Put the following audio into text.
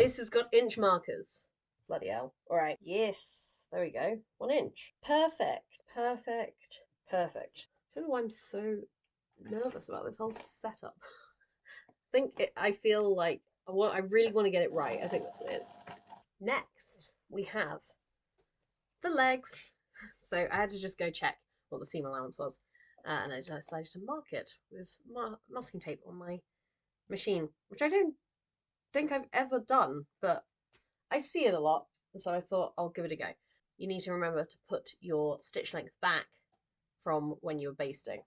This has got inch markers. Bloody hell. Alright, yes. There we go. 1 inch. Perfect. Perfect. Perfect. I don't know why I'm so nervous about this whole setup. I feel like I really want to get it right. I think that's what it is. Next, we have the legs. So I had to just go check what the seam allowance was. And I decided to mark it with masking tape on my machine, which I don't think I've ever done, but I see it a lot, and so I thought I'll give it a go. You need to remember to put your stitch length back from when you were basting.